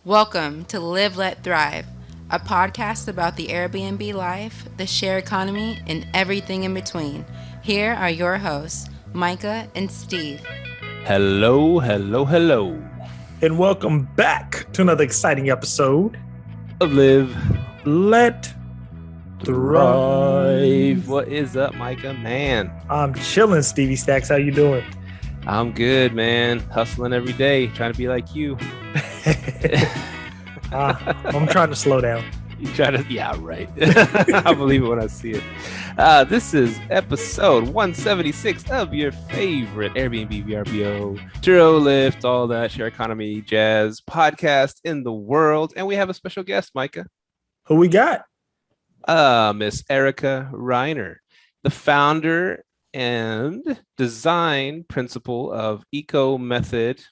Welcome to Live, Let, Thrive, a podcast about the Airbnb life, the share economy, and everything in between. Here are your hosts, Micah and Steve. Hello. And welcome back to another exciting episode Of Live, Let Thrive. What is up, Micah? Man, I'm chilling, Stevie Stacks. How you doing? I'm good, man. Hustling every day, trying to be like you. I'm trying to slow down. You try to, yeah, right. I believe it when I see it. This is episode 176 of your favorite Airbnb, VRBO, Turo, Lyft, all that share economy, jazz podcast in the world. And we have a special guest, Micah. Who we got? Miss Erica Reiner, the founder and design principal of EcoMethod.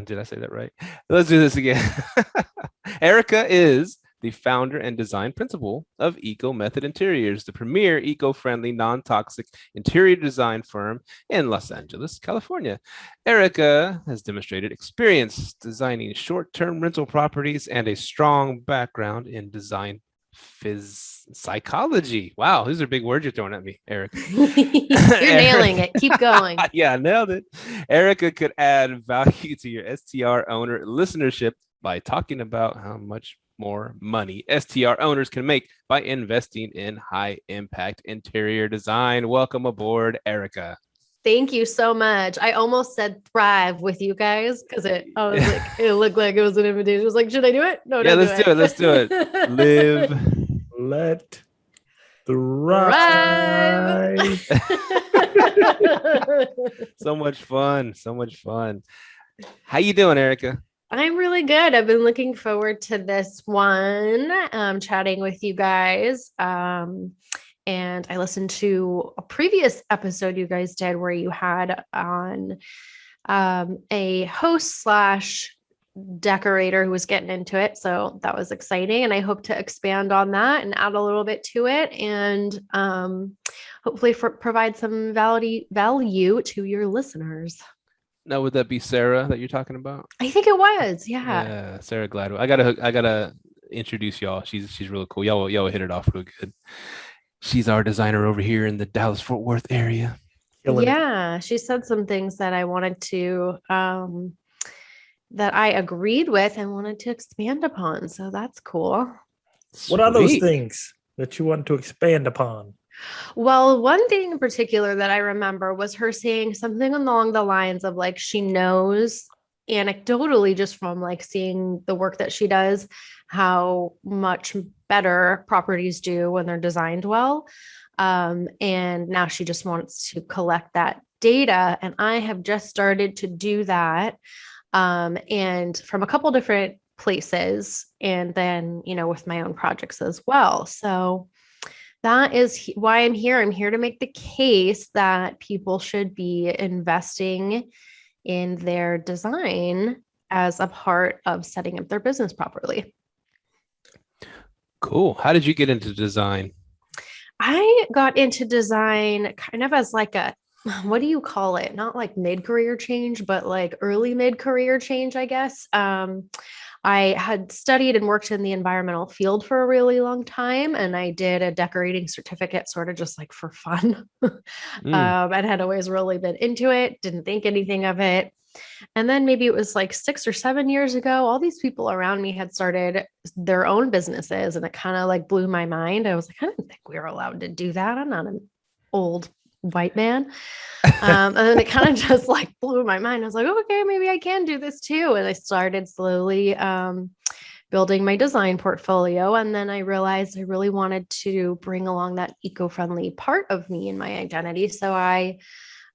Did I say that right? Let's do this again. Erica is the founder and design principal of EcoMethod Interiors, the premier eco-friendly, non-toxic interior design firm in Los Angeles, California. Erica has demonstrated experience designing short-term rental properties and a strong background in design psychology. Wow, these are big words you're throwing at me, Erica. You're nailing it. Keep going. Yeah, I nailed it. Erica could add value to your STR owner listenership by talking about how much more money STR owners can make by investing in high impact interior design. Welcome aboard, Erica. Thank you so much. I almost said thrive with you guys because it looked like it was an invitation. I was like, should I do it? No, yeah, let's do it. Let's do it. Live, let, thrive. So much fun. How you doing, Erica? I'm really good. I've been looking forward to this one, chatting with you guys. And I listened to a previous episode you guys did where you had on a host slash decorator who was getting into it. So that was exciting. And I hope to expand on that and add a little bit to it and hopefully provide some value to your listeners. Now, would that be Sarah that you're talking about? I think it was. Yeah, Sarah Gladwell. I gotta introduce y'all. She's really cool. Y'all hit it off real good. She's our designer over here in the Dallas-Fort Worth area. Yeah, she said some things that I wanted to, that I agreed with and wanted to expand upon. So that's cool. What are those things that you want to expand upon? Well, one thing in particular that I remember was her saying something along the lines of like, she knows anecdotally just from like seeing the work that she does, how much better properties do when they're designed well. And now she just wants to collect that data. And I have just started to do that. And from a couple different places, and then, with my own projects as well. So that is why I'm here. I'm here to make the case that people should be investing in their design as a part of setting up their business properly. Cool. How did you get into design? I got into design kind of as like what do you call it? Not like mid-career change, but like early mid-career change, I guess. I had studied and worked in the environmental field for a really long time, and I did a decorating certificate sort of just like for fun. I had always really been into it, didn't think anything of it. And then maybe it was like 6 or 7 years ago, all these people around me had started their own businesses, and it kind of like blew my mind. I was like, I didn't think we were allowed to do that. I'm not an old white man. And then it kind of just like blew my mind. I was like, oh, okay, maybe I can do this too. And I started slowly building my design portfolio. And then I realized I really wanted to bring along that eco-friendly part of me in my identity. So I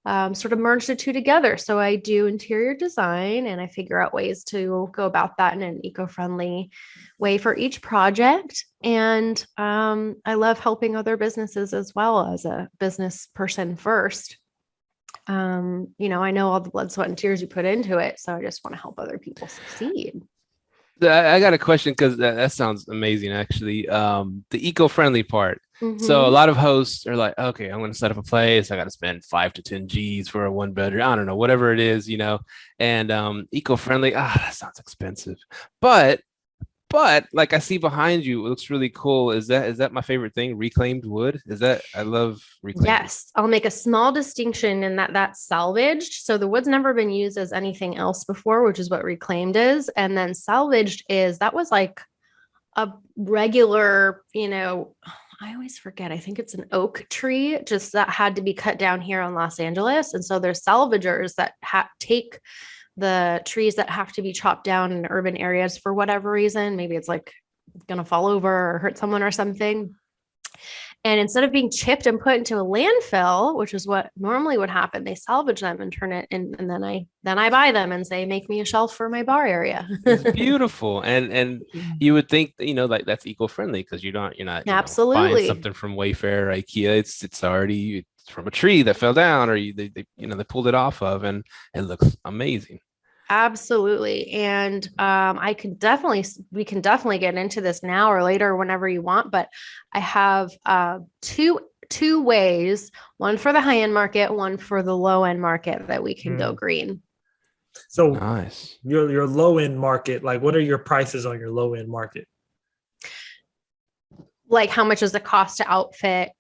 sort of merged the two together. So I do interior design and I figure out ways to go about that in an eco-friendly way for each project. And I love helping other businesses as well as a business person first. I know all the blood, sweat, and tears you put into it. So I just want to help other people succeed. I got a question because that sounds amazing, actually. The eco-friendly part. So a Mhm. lot of hosts are like, okay, I'm going to set up a place. I got to spend 5 to 10 G's for a 1 bedroom. I don't know, whatever it is, and eco-friendly. That sounds expensive. But like I see behind you, it looks really cool. Is that my favorite thing? Reclaimed wood? I love reclaimed wood. Yes, I'll make a small distinction in that that's salvaged. So the wood's never been used as anything else before, which is what reclaimed is. And then salvaged is that was like a regular, I always forget. I think it's an oak tree, just that had to be cut down here in Los Angeles. And so there's salvagers that take the trees that have to be chopped down in urban areas for whatever reason. Maybe it's like going to fall over or hurt someone or something. And instead of being chipped and put into a landfill, which is what normally would happen, they salvage them and turn it in. And then I buy them and say, make me a shelf for my bar area. It's beautiful. And you would think that, like that's eco-friendly because you're not buying Absolutely. something from Wayfair or IKEA. It's already from a tree that fell down or they pulled it off of, and it looks amazing. Absolutely. And we can definitely get into this now or later, whenever you want, but I have two ways, one for the high-end market, one for the low-end market that we can go green. So Nice. your low-end market, like what are your prices on your low-end market? Like how much does it cost to outfit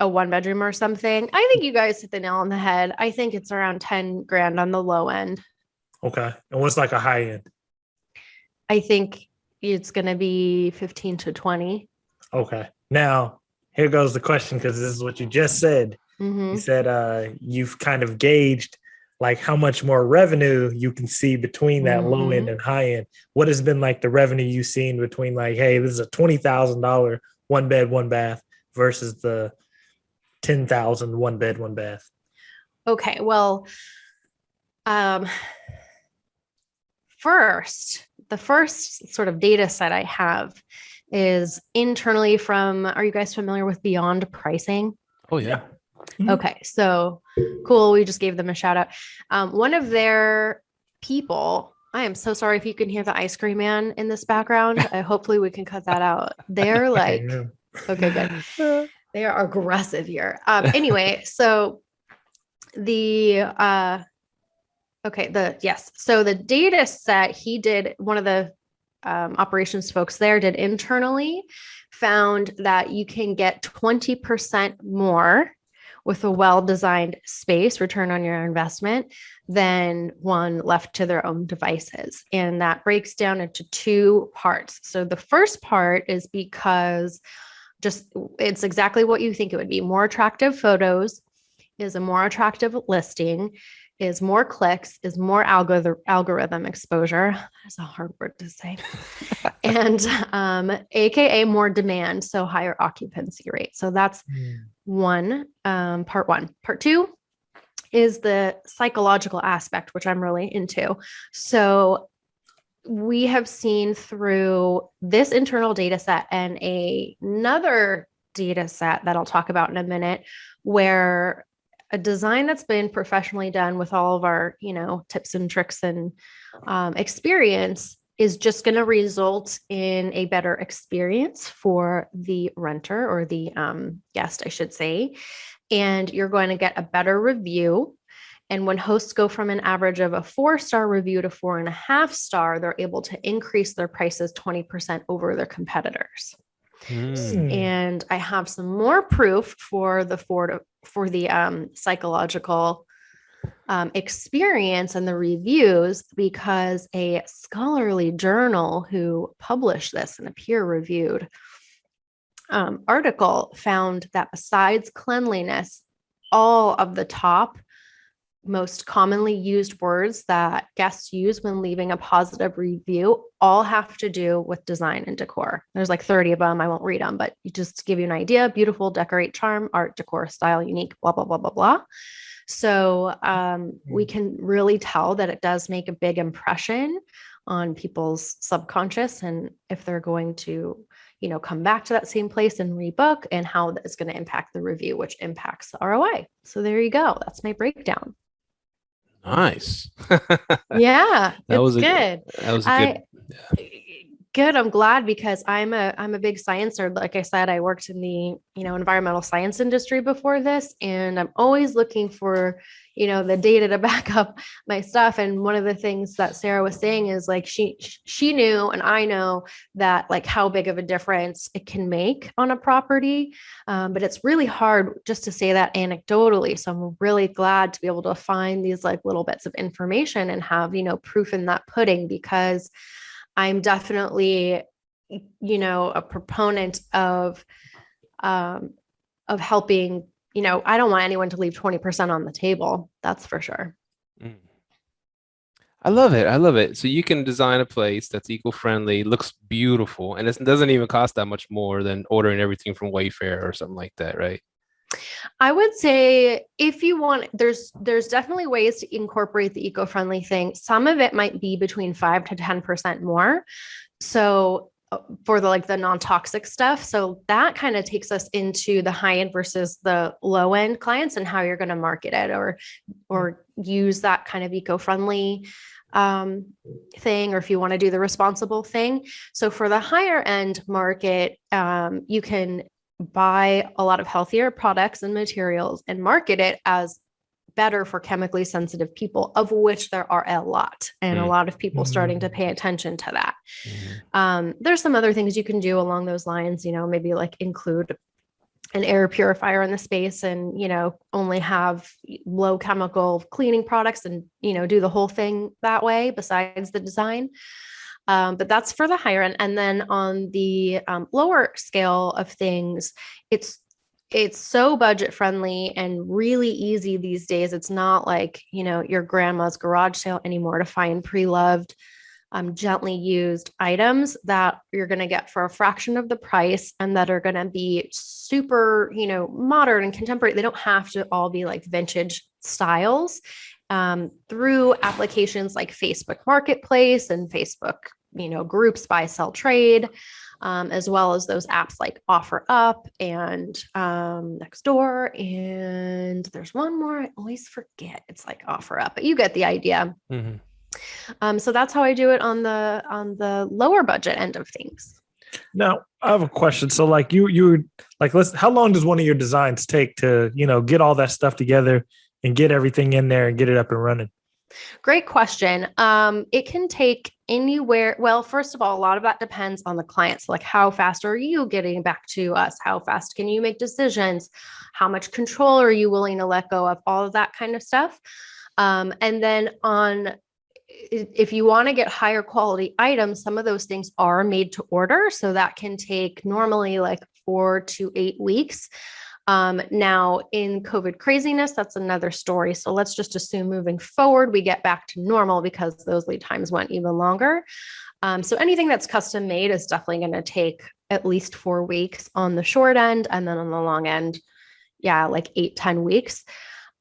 a 1-bedroom or something? I think you guys hit the nail on the head. I think it's around 10 grand on the low end. Okay. And what's like a high end? I think it's going to be 15 to 20. Okay. Now, here goes the question, because this is what you just said. Mm-hmm. You said you've kind of gauged like how much more revenue you can see between that low end and high end. What has been like the revenue you've seen between like, hey, this is a $20,000 1 bed, 1 bath versus the $10,000 1 bed, 1 bath? Okay. Well, the first sort of data set I have is internally from, are you guys familiar with Beyond Pricing? Oh, yeah. Okay, so cool. We just gave them a shout out. One of their people, I am so sorry if you can hear the ice cream man in this background. Hopefully we can cut that out. They're like, okay, good. They are aggressive here. Anyway, so so the data set he did, one of the operations folks there did internally, found that you can get 20% more with a well-designed space return on your investment than one left to their own devices. And that breaks down into 2 parts. So the first part is because it's exactly what you think it would be. More attractive photos is a more attractive listing, is more clicks, is more algorithm exposure. That's a hard word to say. And AKA more demand, so higher occupancy rate. So that's part one. Part two is the psychological aspect, which I'm really into. So we have seen through this internal data set and another data set that I'll talk about in a minute, where a design that's been professionally done with all of our, tips and tricks and experience is just going to result in a better experience for the renter or the guest, I should say. And you're going to get a better review. And when hosts go from an average of a 4-star review to 4.5 star, they're able to increase their prices 20% over their competitors. And I have some more proof for the psychological experience and the reviews, because a scholarly journal who published this in a peer-reviewed article found that besides cleanliness, all of the top most commonly used words that guests use when leaving a positive review all have to do with design and decor. There's like 30 of them. I won't read them, but just to give you an idea: beautiful, decorate, charm, art, decor, style, unique, blah, blah, blah, blah, blah. So we can really tell that it does make a big impression on people's subconscious, and if they're going to, come back to that same place and rebook, and how that's going to impact the review, which impacts the ROI. So there you go. That's my breakdown. Nice. Yeah, it's good. That was a good. Good. I'm glad because I'm a big science nerd. Like I said, I worked in the, environmental science industry before this, and I'm always looking for, the data to back up my stuff. And one of the things that Sarah was saying is like she knew, and I know that like how big of a difference it can make on a property. But it's really hard just to say that anecdotally. So I'm really glad to be able to find these like little bits of information and have, proof in that pudding, because I'm definitely, a proponent of helping, I don't want anyone to leave 20% on the table. That's for sure. Mm. I love it. I love it. So you can design a place that's eco-friendly, looks beautiful, and it doesn't even cost that much more than ordering everything from Wayfair or something like that, right? I would say if you want, there's definitely ways to incorporate the eco-friendly thing. Some of it might be between 5 to 10% more. So for the non-toxic stuff. So that kind of takes us into the high end versus the low end clients and how you're going to market it or use that kind of eco-friendly thing, or if you want to do the responsible thing. So for the higher end market, you can buy a lot of healthier products and materials and market it as better for chemically sensitive people, of which there are a lot, and a lot of people starting to pay attention to that. There's some other things you can do along those lines, maybe like include an air purifier in the space and, only have low chemical cleaning products and, do the whole thing that way besides the design. But that's for the higher end. And then on the lower scale of things, it's so budget friendly and really easy these days. It's not like, your grandma's garage sale anymore to find pre-loved, gently used items that you're going to get for a fraction of the price and that are going to be super, modern and contemporary. They don't have to all be like vintage styles. Through applications like Facebook Marketplace and Facebook, groups buy, sell, trade, as well as those apps like OfferUp and Nextdoor. And there's one more I always forget. It's like OfferUp, but you get the idea. So that's how I do it on the lower budget end of things. Now I have a question. So like you like, how long does one of your designs take to, get all that stuff together and get everything in there and get it up and running? Great question. It can take anywhere. Well, first of all, a lot of that depends on the client. So like, how fast are you getting back to us? How fast can you make decisions? How much control are you willing to let go of? All of that kind of stuff. And then if you want to get higher quality items, some of those things are made to order. So that can take normally like 4 to 8 weeks. Now in COVID craziness, that's another story. So let's just assume moving forward, we get back to normal because those lead times went even longer. So anything that's custom made is definitely going to take at least 4 weeks on the short end. And then on the long end, like 8-10 weeks.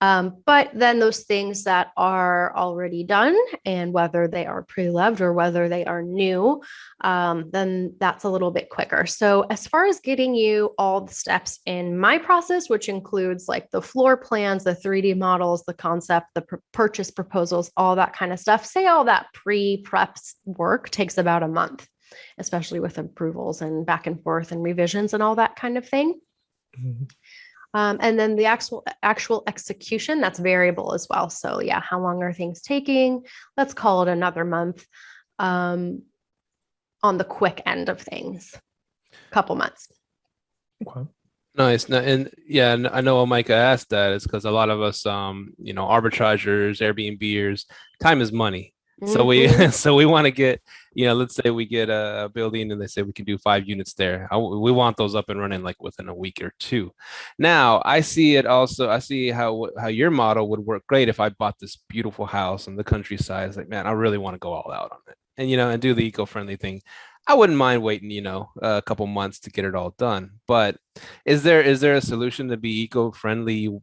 But then those things that are already done, and whether they are pre-loved or whether they are new, then that's a little bit quicker. So as far as getting you all the steps in my process, which includes like the floor plans, the 3D models, the concept, the purchase proposals, all that kind of stuff, say all that pre-prep work takes about a month, especially with approvals and back and forth and revisions and all that kind of thing. And then the actual execution, that's variable as well. So how long are things taking? Let's call it another month on the quick end of things, couple months. Okay. Nice. And I know Micah asked that is because a lot of us, arbitragers, Airbnbers, time is money. So we want to get, let's say we get a building and they say we can do 5 units there. We want those up and running like within a week or 2. Now I see it also. I see how your model would work great if I bought this beautiful house in the countryside. It's like, man, I really want to go all out on it and, and do the eco-friendly thing. I wouldn't mind waiting, a couple months to get it all done. But is there a solution to be eco-friendly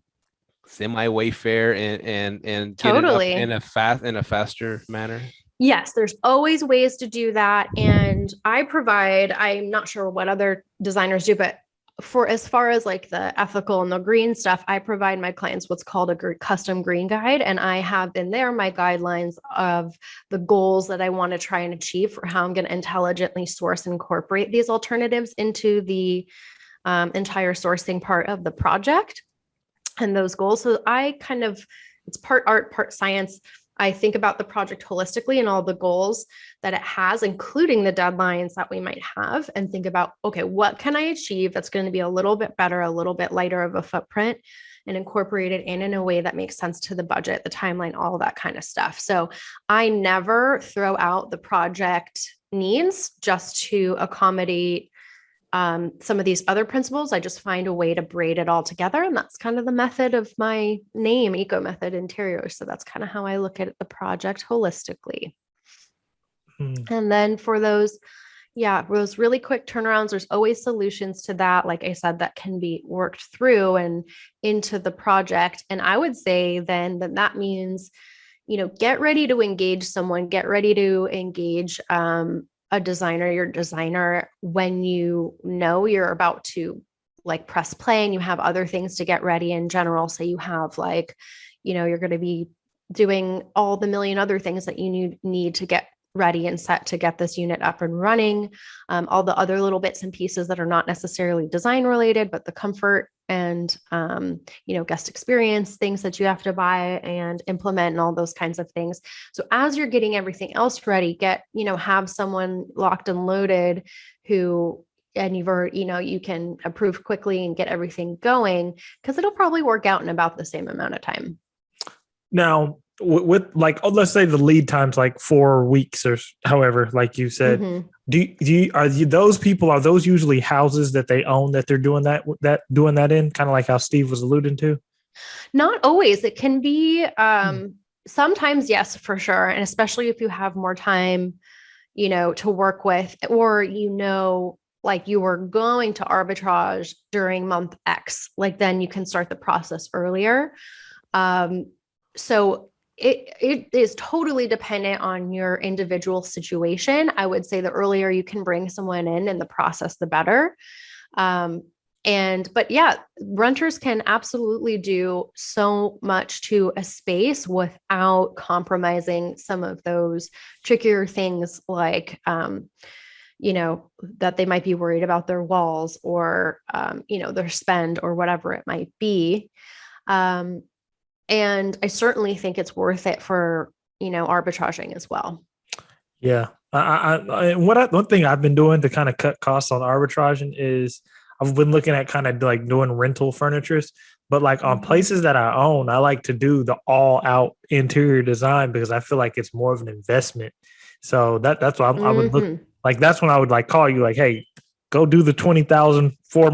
semi-Wayfair and Totally get it up in a faster manner? Yes, there's always ways to do that. And I'm not sure what other designers do, but for as far as like the ethical and the green stuff, I provide my clients what's called a custom green guide. And I have in there my guidelines of the goals that I want to try and achieve for how I'm going to intelligently source and incorporate these alternatives into the entire sourcing part of the project and those goals. So it's part art, part science. I think about the project holistically and all the goals that it has, including the deadlines that we might have, and think about, okay, what can I achieve that's going to be a little bit better, a little bit lighter of a footprint, and incorporate it in a way that makes sense to the budget, the timeline, all that kind of stuff. So I never throw out the project needs just to accommodate some of these other principles. I just find a way to braid it all together. And that's kind of the method of my name, EcoMethod Interiors. So that's kind of how I look at the project holistically. And then for those really quick turnarounds, there's always solutions to that. Like I said, that can be worked through and into the project. And I would say then that means, get ready to engage someone, get ready to engage your designer, when you're about to like press play and you have other things to get ready in general. So you have you're going to be doing all the million other things that you need to get ready and set to get this unit up and running. All the other little bits and pieces that are not necessarily design related, but the comfort and, guest experience things that you have to buy and implement and all those kinds of things. So as you're getting everything else ready, have someone locked and loaded and you can approve quickly and get everything going, because it'll probably work out in about the same amount of time. Now, with let's say the lead time's like 4 weeks or however, like you said, are those usually houses that they own that they're doing that in, kind of like how Steve was alluding to? Not always. It can be sometimes, yes, for sure. And especially if you have more time, to work with, or, like you were going to arbitrage during month X, like then you can start the process earlier. So it is totally dependent on your individual situation. I would say the earlier you can bring someone in the process, the better. But yeah, renters can absolutely do so much to a space without compromising some of those trickier things, like, that they might be worried about their walls or, their spend or whatever it might be. And I certainly think it's worth it for, arbitraging as well. Yeah. One thing I've been doing to kind of cut costs on arbitraging is I've been looking at kind of like doing rental furnitures, but like on places that I own, I like to do the all out interior design because I feel like it's more of an investment. So that's why I would look like, that's when I would like call you like, hey, go do the 20,000 4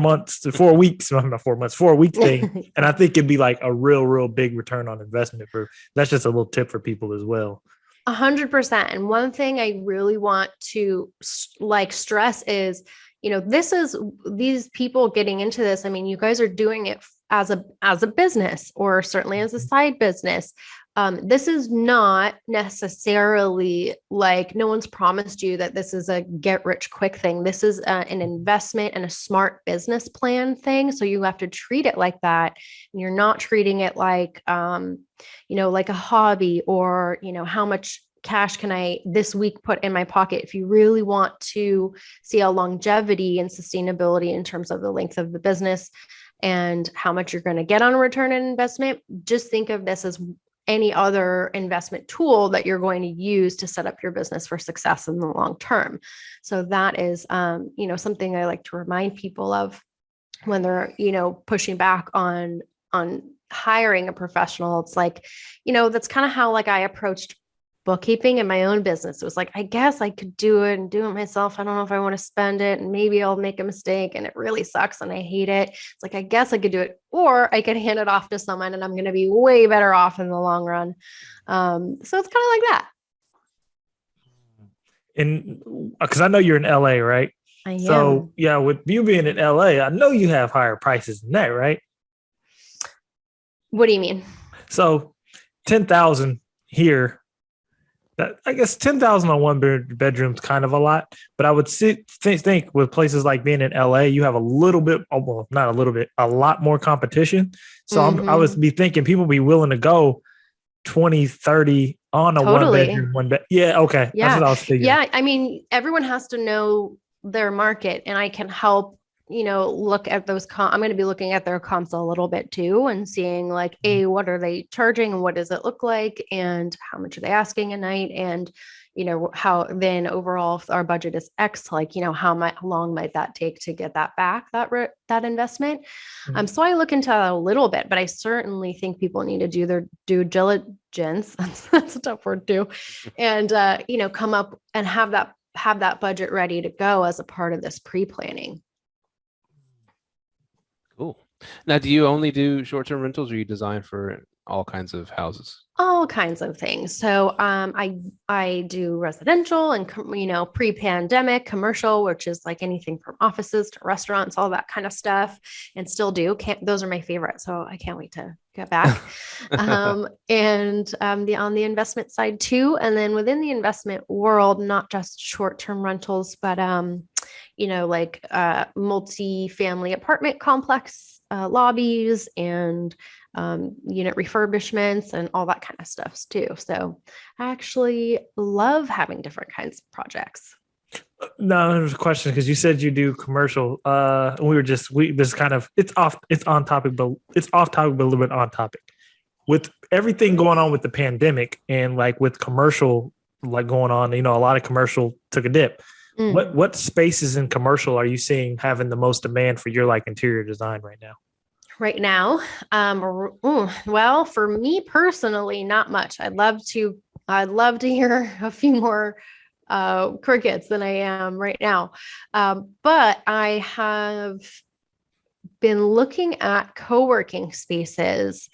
weeks thing. And I think it'd be like a real big return on investment. That's just a little tip for people as well. 100%. And one thing I really want to stress is, these people getting into this. I mean, you guys are doing it as a business, or certainly as a side business. This is not necessarily like, no one's promised you that this is a get rich quick thing. This is an investment and a smart business plan thing. So you have to treat it like that. And you're not treating it like, like a hobby, or, how much cash can I this week put in my pocket. If you really want to see a longevity and sustainability in terms of the length of the business and how much you're going to get on a return on investment, just think of this as any other investment tool that you're going to use to set up your business for success in the long term. So that is, something I like to remind people of when they're, pushing back on hiring a professional. It's like, that's kind of how like I approached bookkeeping in my own business. It was like, I guess I could do it and do it myself. I don't know if I want to spend it, and maybe I'll make a mistake and it really sucks and I hate it. It's like, I guess I could do it, or I could hand it off to someone and I'm going to be way better off in the long run. So it's kind of like that. And because I know you're in LA, right? I am. So yeah, with you being in LA, I know you have higher prices than that, right? What do you mean? So 10,000 here That, I guess 10,000 on one bedroom is kind of a lot, but I would think with places like being in LA, you have a little bit, well, not a little bit, a lot more competition. So I would be thinking people be willing to go 20, 30 on a one Totally. bedroom, one bed. Yeah. Okay. That's what I was thinking. Yeah. I mean, everyone has to know their market, and I can help, look at those I'm going to be looking at their comps a little bit too, and seeing like, what are they charging and what does it look like and how much are they asking a night? And, how then overall, if our budget is X, like, how long might that take to get that back, that investment? So I look into that a little bit, but I certainly think people need to do their due diligence. That's a tough word too. And, come up and have that budget ready to go as a part of this pre-planning. Cool. Now, do you only do short-term rentals, or you design for all kinds of houses? All kinds of things. So I do residential and pre-pandemic commercial, which is like anything from offices to restaurants, all that kind of stuff, and still do. Those are my favorite. So I can't wait to get back. And on the investment side too, and then within the investment world, not just short-term rentals, but like multi-family apartment complex lobbies and unit refurbishments and all that kind of stuff too. So I actually love having different kinds of projects. No, there's a question because you said you do commercial. It's on topic, but it's off topic, but a little bit on topic. With everything going on with the pandemic and like with commercial like going on, a lot of commercial took a dip. What spaces in commercial are you seeing having the most demand for your like interior design right now? Right now, well, for me personally, not much. I'd love to hear a few more crickets than I am right now. But I have been looking at co-working spaces.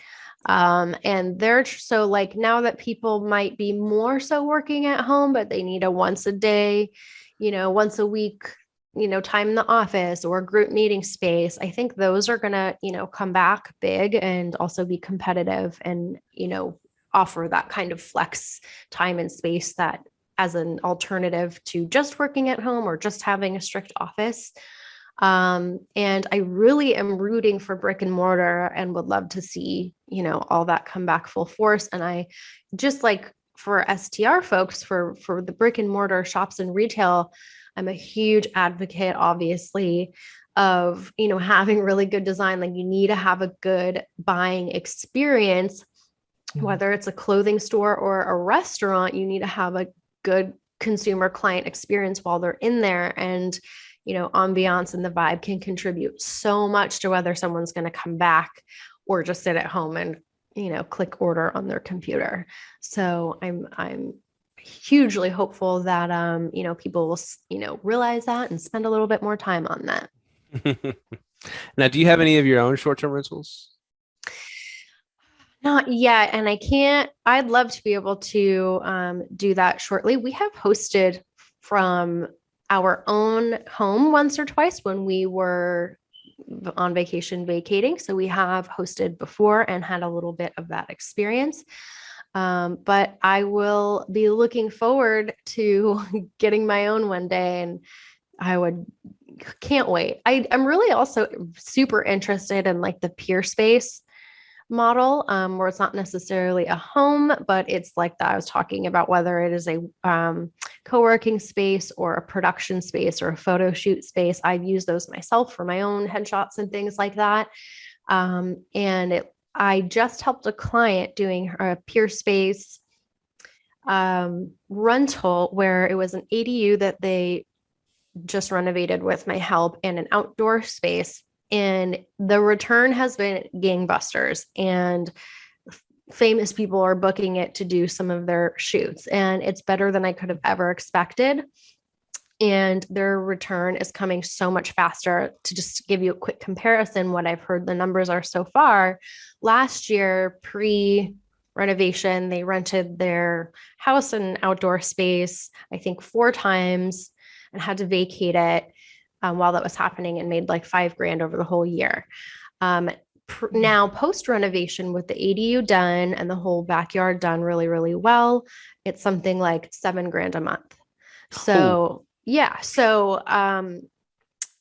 And they're so like now that people might be more so working at home, but they need a once a day, once a week, time in the office or group meeting space. I think those are going to, come back big and also be competitive and, offer that kind of flex time and space that as an alternative to just working at home or just having a strict office. And I really am rooting for brick and mortar and would love to see, all that come back full force. And I just like for STR folks, for the brick and mortar shops and retail, I'm a huge advocate, obviously, of, having really good design. Like you need to have a good buying experience, whether it's a clothing store or a restaurant, you need to have a good consumer client experience while they're in there. And, ambiance and the vibe can contribute so much to whether someone's going to come back or just sit at home and, click order on their computer. So I'm hugely hopeful that, people will, realize that and spend a little bit more time on that. Now, do you have any of your own short-term rentals? Not yet. And I'd love to be able to do that shortly. We have hosted from our own home once or twice when we were on vacation vacating. So we have hosted before and had a little bit of that experience. But I will be looking forward to getting my own one day, and can't wait. I'm really also super interested in like the peer space model, where it's not necessarily a home, but it's like that I was talking about, whether it is a co-working space or a production space or a photo shoot space. I've used those myself for my own headshots and things like that. I just helped a client doing a peer space rental where it was an ADU that they just renovated with my help and an outdoor space. And the return has been gangbusters, and famous people are booking it to do some of their shoots, and it's better than I could have ever expected. And their return is coming so much faster. To just give you a quick comparison, what I've heard the numbers are so far, last year, pre-renovation, they rented their house and outdoor space, I think 4 times, and had to vacate it while that was happening, and made like $5,000 over the whole year. now post renovation with the ADU done and the whole backyard done really, really well, it's something like $7,000 a month. So yeah, so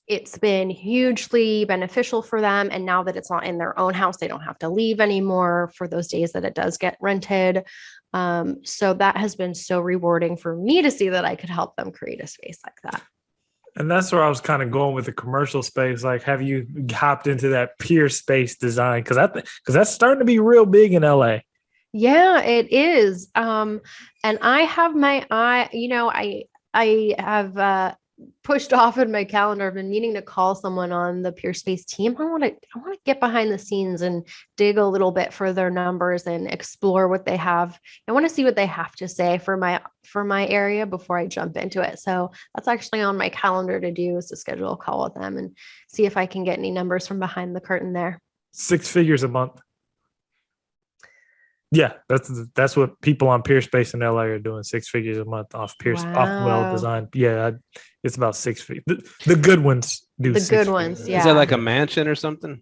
it's been hugely beneficial for them. And now that it's not in their own house, they don't have to leave anymore for those days that it does get rented. So that has been so rewarding for me to see that I could help them create a space like that. And that's where I was kind of going with the commercial space. Like, have you hopped into that peer space design? Because that's starting to be real big in LA. Yeah, it is. And I have my eye, I have pushed off in my calendar. I've been meaning to call someone on the Peerspace team. I want to get behind the scenes and dig a little bit for their numbers and explore what they have. I want to see what they have to say for my area before I jump into it. So that's actually on my calendar to do, is to schedule a call with them and see if I can get any numbers from behind the curtain there. 6 figures a month. Yeah, that's what people on Peerspace in LA are doing. 6 figures a month off off well designed. Yeah, it's about 6 feet. The good ones do. The good ones, yeah. Is that like a mansion or something?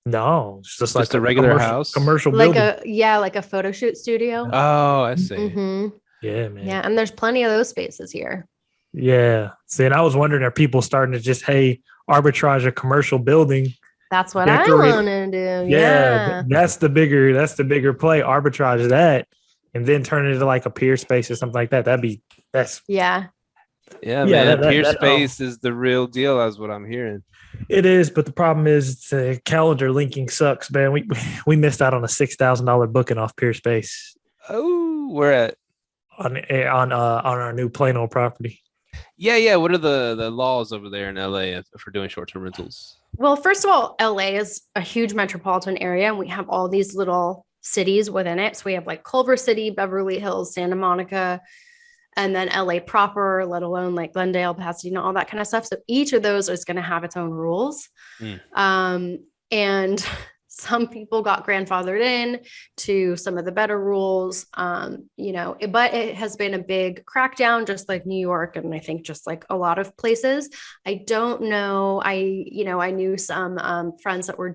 No, it's just like a regular house, commercial like building. like a photo shoot studio. Oh, I see. Mm-hmm. Yeah, man. Yeah, and there's plenty of those spaces here. Yeah. See, and I was wondering, are people starting to just arbitrage a commercial building? That's what I want to do. Yeah. That's the bigger play. Arbitrage that and then turn it into like a peer space or something like that. Yeah, man. Peer space is the real deal, is what I'm hearing. It is, but the problem is calendar linking sucks, man. We missed out on a $6,000 booking off Peer Space. Oh, where at? On our new Plano property. Yeah. What are the laws over there in LA for doing short-term rentals? Well, first of all, LA is a huge metropolitan area, and we have all these little cities within it. So we have like Culver City, Beverly Hills, Santa Monica, and then LA proper, let alone like Glendale, Pasadena, all that kind of stuff. So each of those is going to have its own rules. And some people got grandfathered in to some of the better rules, but it has been a big crackdown, just like New York. And I think just like a lot of places. I don't know. I knew some friends that were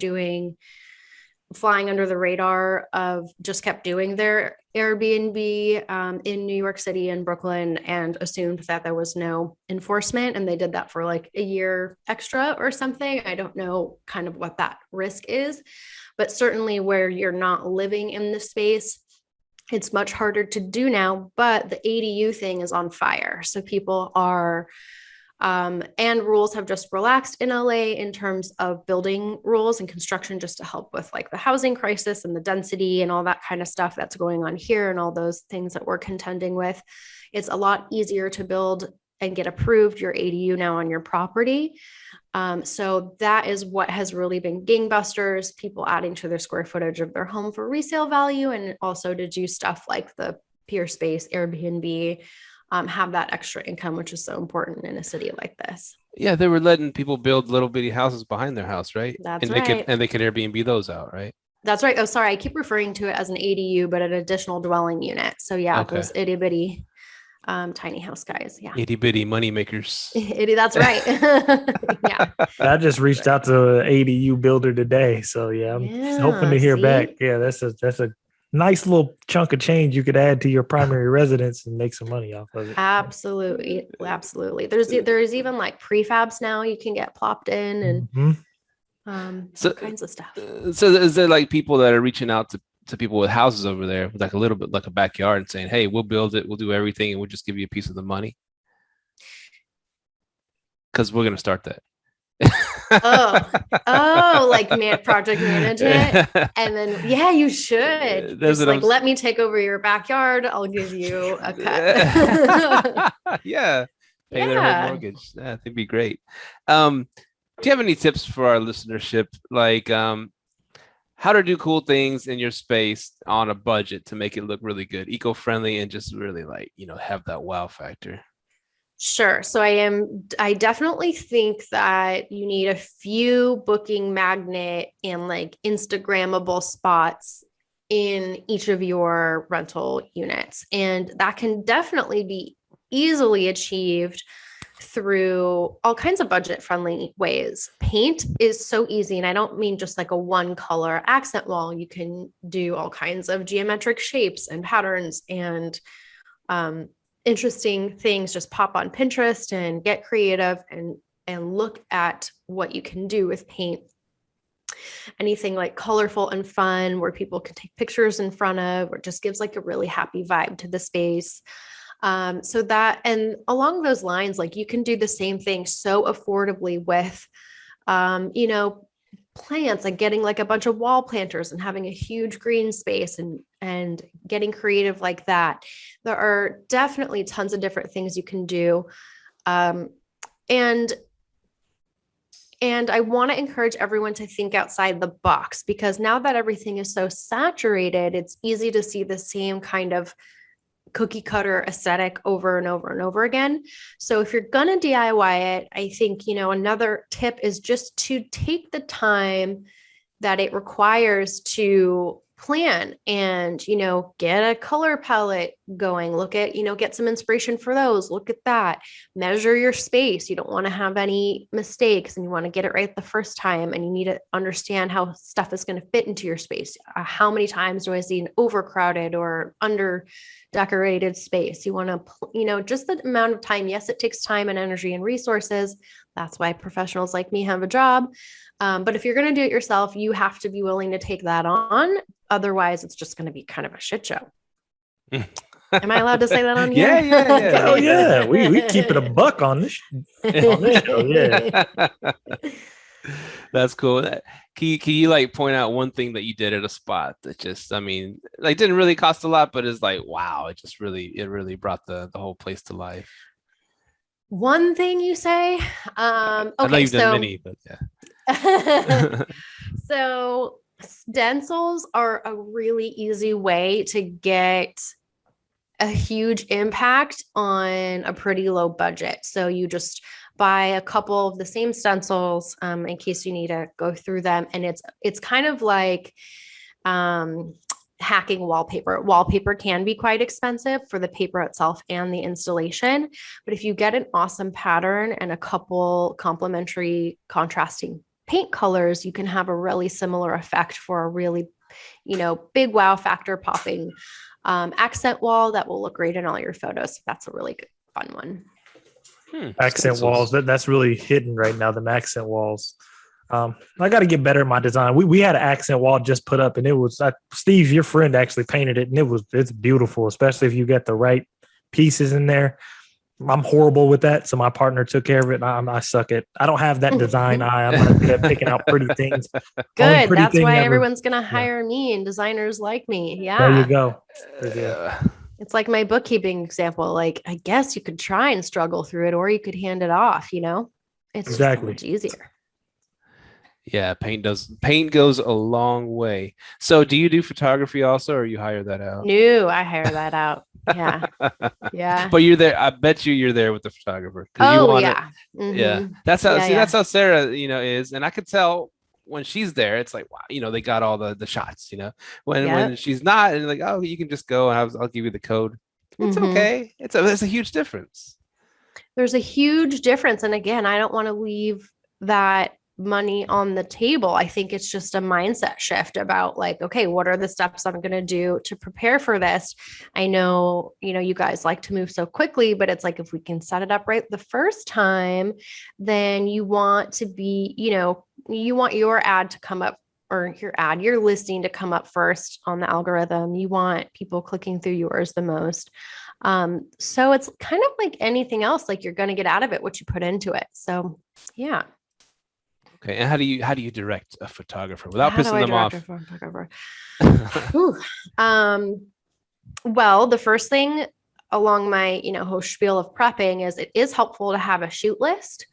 flying under the radar of just kept doing their Airbnb in New York City and Brooklyn and assumed that there was no enforcement. And they did that for like a year extra or something. I don't know kind of what that risk is, but certainly where you're not living in the space, it's much harder to do now, but the ADU thing is on fire. So people are, and rules have just relaxed in LA in terms of building rules and construction, just to help with like the housing crisis and the density and all that kind of stuff that's going on here and all those things that we're contending with. It's a lot easier to build and get approved your ADU now on your property. So that is what has really been gangbusters, people adding to their square footage of their home for resale value, and also to do stuff like the Peer Space, Airbnb, have that extra income, which is so important in a city like this. Yeah, they were letting people build little bitty houses behind their house, right? That's right. They can Airbnb those out, right? That's right. Oh, sorry. I keep referring to it as an ADU, but an additional dwelling unit. So yeah, okay. Those itty bitty tiny house guys. Yeah. Itty bitty money makers. That's right. Yeah. I just reached out to an ADU builder today. So yeah, I'm hoping to hear back. Yeah, that's a nice little chunk of change you could add to your primary residence and make some money off of it. Absolutely. There's even like prefabs now you can get plopped in and all kinds of stuff. So is there like people that are reaching out to people with houses over there with like a little bit like a backyard and saying, hey, we'll build it, we'll do everything, and we'll just give you a piece of the money? Because we're going to start that. Like project management. And then you should just like let me take over your backyard, I'll give you a cut. Pay their whole mortgage. That'd be great. Do you have any tips for our listenership, like how to do cool things in your space on a budget to make it look really good, eco-friendly, and just really like have that wow factor? Sure. So I definitely think that you need a few booking magnet and like Instagrammable spots in each of your rental units. And that can definitely be easily achieved through all kinds of budget friendly ways. Paint is so easy. And I don't mean just like a one color accent wall. You can do all kinds of geometric shapes and patterns and interesting things. Just pop on Pinterest and get creative and look at what you can do with paint. Anything like colorful and fun where people can take pictures in front of, or just gives like a really happy vibe to the space. So that, and along those lines, like you can do the same thing so affordably with, plants, like getting like a bunch of wall planters and having a huge green space and getting creative like that. There are definitely tons of different things you can do. And I want to encourage everyone to think outside the box, because now that everything is so saturated, it's easy to see the same kind of cookie cutter aesthetic over and over and over again. So if you're going to DIY it, I think, another tip is just to take the time that it requires to plan and, get a color palette going, look at, get some inspiration for those, look at that, measure your space. You don't want to have any mistakes and you want to get it right the first time. And you need to understand how stuff is going to fit into your space. How many times do I see an overcrowded or under decorated space? You want to, just the amount of time. Yes, it takes time and energy and resources. That's why professionals like me have a job. But if you're going to do it yourself, you have to be willing to take that on. Otherwise, it's just going to be kind of a shit show. Am I allowed to say that on here? Yeah. Oh yeah, we keep it a buck on this show. Yeah. That's cool. Can you like point out one thing that you did at a spot that just, didn't really cost a lot, but is like, wow, it really brought the whole place to life. One thing you say? Okay, I know you've done many, but yeah. So stencils are a really easy way to get a huge impact on a pretty low budget. So you just buy a couple of the same stencils in case you need to go through them. And it's kind of like hacking wallpaper. Wallpaper can be quite expensive for the paper itself and the installation. But if you get an awesome pattern and a couple complementary contrasting paint colors, you can have a really similar effect for a really, big wow factor popping accent wall that will look great in all your photos. That's a really good, fun one. Accent walls. That's really hidden right now. The accent walls. I got to get better at my design. We had an accent wall just put up, and it was Steve, your friend, actually painted it, and it's beautiful, especially if you get the right pieces in there. I'm horrible with that, so my partner took care of it. I suck at. I don't have that design eye. I'm not good at picking out pretty things. Good. That's why everyone's gonna hire me and designers like me. Yeah. There you go. It's like my bookkeeping example. Like, I guess you could try and struggle through it, or you could hand it off. It's exactly just so much easier. Yeah, paint goes a long way. So do you do photography also, or you hire that out? No, I hire that out. Yeah. Yeah. But you're there. I bet you're there with the photographer. Oh, yeah. Mm-hmm. Yeah. That's how, that's how Sarah, is. And I could tell when she's there, it's like, wow, they got all the shots, when she's not, and like, oh, you can just go and I'll give you the code. It's okay. It's a huge difference. There's a huge difference. And again, I don't want to leave that money on the table. I think it's just a mindset shift about like, okay, what are the steps I'm going to do to prepare for this? I know, you guys like to move so quickly, but it's like, if we can set it up right the first time, then you want to be, you want your ad to come up, or your listing to come up first on the algorithm. You want people clicking through yours the most. So it's kind of like anything else, like you're going to get out of it what you put into it. So yeah. Okay, and how do you direct a photographer without pissing them off? Well, the first thing along my whole spiel of prepping is it is helpful to have a shoot list.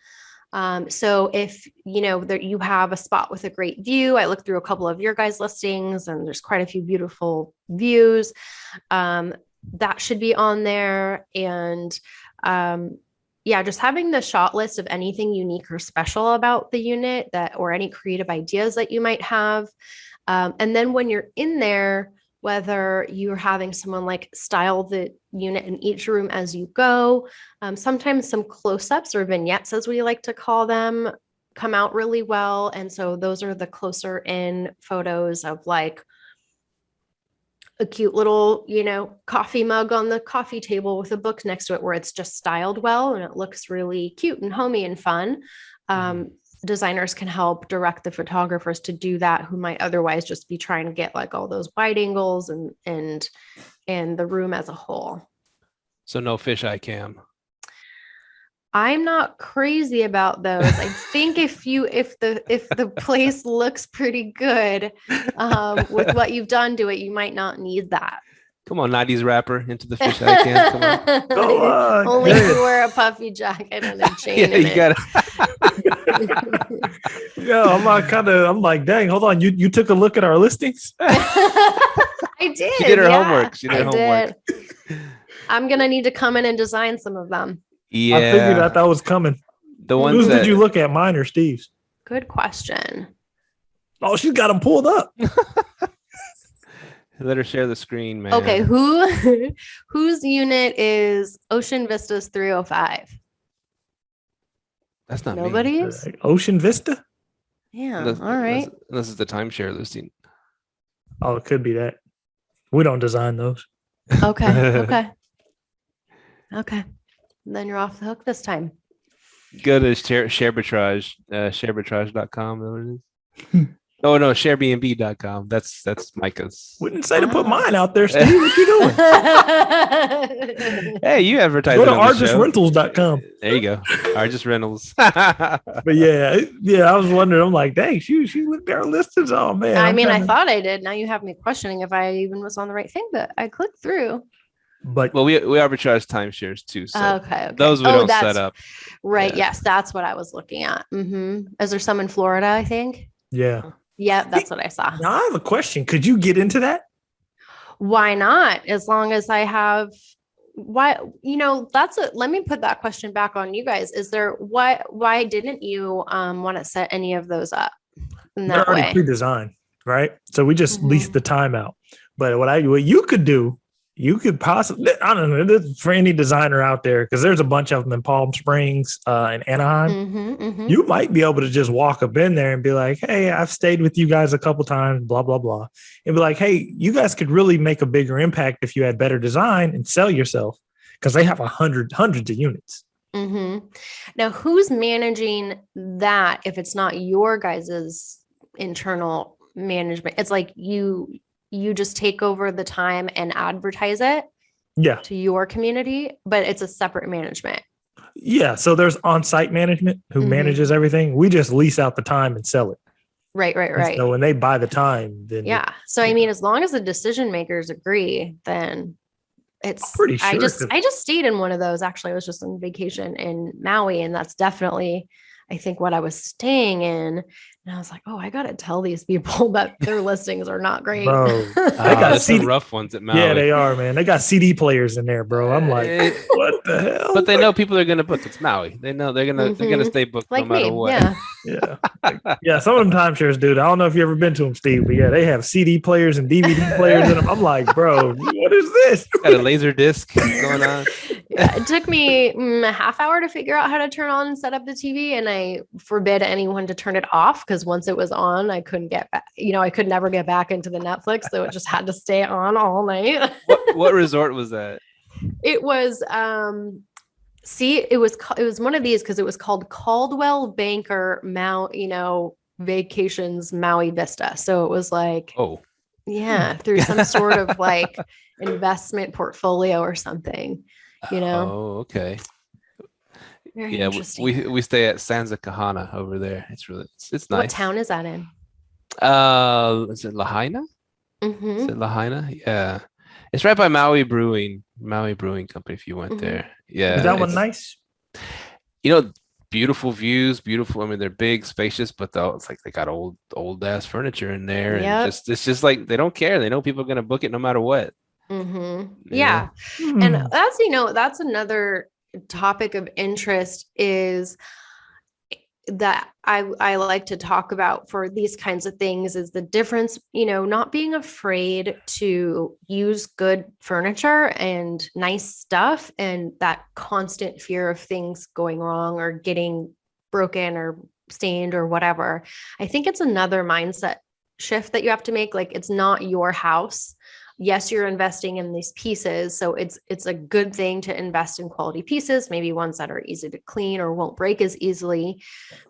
So if you have a spot with a great view, I looked through a couple of your guys' listings, and there's quite a few beautiful views. That should be on there, and just having the shot list of anything unique or special about the unit or any creative ideas that you might have. And then when you're in there, whether you're having someone like style the unit in each room as you go. Sometimes some close-ups or vignettes, as we like to call them, come out really well. And so those are the closer in photos of like a cute little, coffee mug on the coffee table with a book next to it where it's just styled well and it looks really cute and homey and fun. Designers can help direct the photographers to do that who might otherwise just be trying to get like all those wide angles and the room as a whole. So no fisheye cam. I'm not crazy about those. I think if the place looks pretty good with what you've done to it, you might not need that. Come on, 90s rapper into the fisheye cam. Come on. Go on. Only if you wear a puffy jacket and a chain. Yeah, you got it. Yeah, I'm like, dang, hold on. You took a look at our listings? I did. She did her homework. She did her homework. I'm gonna need to come in and design some of them. Yeah. I figured that was coming. The ones Whose that did you look at, mine or Steve's? Good question. Oh, she's got them pulled up. let her share the screen, man. Okay, whose unit is Ocean Vistas 305? That's not Nobody's? Ocean Vista? Yeah, Unless, all right. Unless it's the timeshare listing. Oh, it could be that. We don't design those. Okay. Then you're off the hook this time. Go to sharearbitrage, sharearbitrage.com. What it is. Oh no, sharebnb.com. That's Micah's. Wouldn't say to put mine out there, Steve. What you doing? Hey, you advertise. Go to argisrentals.com. There you go. Argis Rentals. But yeah, I was wondering. I'm like, dang, she looked at our listings. Oh man. I thought I did. Now you have me questioning if I even was on the right thing, but I clicked through. But well, we arbitrage timeshares too. So okay. Those we don't set up. Right. Yeah. Yes, that's what I was looking at. Mm-hmm. Is there some in Florida? I think. yeah. Yeah, that's what I saw. Now I have a question. Could you get into that? Why not? As long as I have let me put that question back on you guys. Is there why didn't you want to set any of those up in that They're already way? pre-designed, right? So we just lease the time out. But what you could do, you could possibly, I don't know, this is for any designer out there, because there's a bunch of them in Palm Springs and Anaheim. You might be able to just walk up in there and be like, hey, I've stayed with you guys a couple times, blah, blah, blah. And be like, hey, you guys could really make a bigger impact if you had better design and sell yourself, because they have hundreds of units. Now, who's managing that if it's not your guys's internal management? It's like you just take over the time and advertise it to your community, but it's a separate management. Yeah. So there's on-site management who manages everything. We just lease out the time and sell it. Right. And so when they buy the time, then So I mean, as long as the decision makers agree, then it's pretty sure. I just stayed in one of those. Actually, I was just on vacation in Maui, and that's definitely, I think, what I was staying in. And I was like, oh, I got to tell these people that their listings are not great. Bro, they got some rough ones at Maui. Yeah, they are, man. They got CD players in there, bro. I'm like, what the hell? But they know people are going to book. It's Maui. They know they're going to stay booked like no matter what. Yeah. Some of them timeshares, dude. I don't know if you ever been to them, Steve, but yeah, they have CD players and DVD players in them. I'm like, bro, what is this? Got a laser disc going on. Yeah, it took me a half hour to figure out how to turn on and set up the TV, and I forbid anyone to turn it off, because once it was on, I couldn't get back. I could never get back into the Netflix, so it just had to stay on all night. What resort was that? It was it was one of these, because it was called Caldwell Banker Vacations Maui Vista. So it was like, through some sort of like investment portfolio or something. Oh, okay. Very interesting. We stay at Sanza Kahana over there. It's nice. What town is that in? Is it Lahaina? Is it Lahaina? Yeah, it's right by Maui Brewing Company. If you went there, yeah. Is that one nice? Beautiful views, beautiful. I mean, they're big, spacious, but it's like they got old ass furniture in there, and it's just like they don't care. They know people are gonna book it no matter what. Yeah. And that's another topic of interest is that I like to talk about for these kinds of things is the difference, not being afraid to use good furniture and nice stuff, and that constant fear of things going wrong or getting broken or stained or whatever. I think it's another mindset shift that you have to make. Like, it's not your house. Yes, you're investing in these pieces. So it's a good thing to invest in quality pieces, maybe ones that are easy to clean or won't break as easily,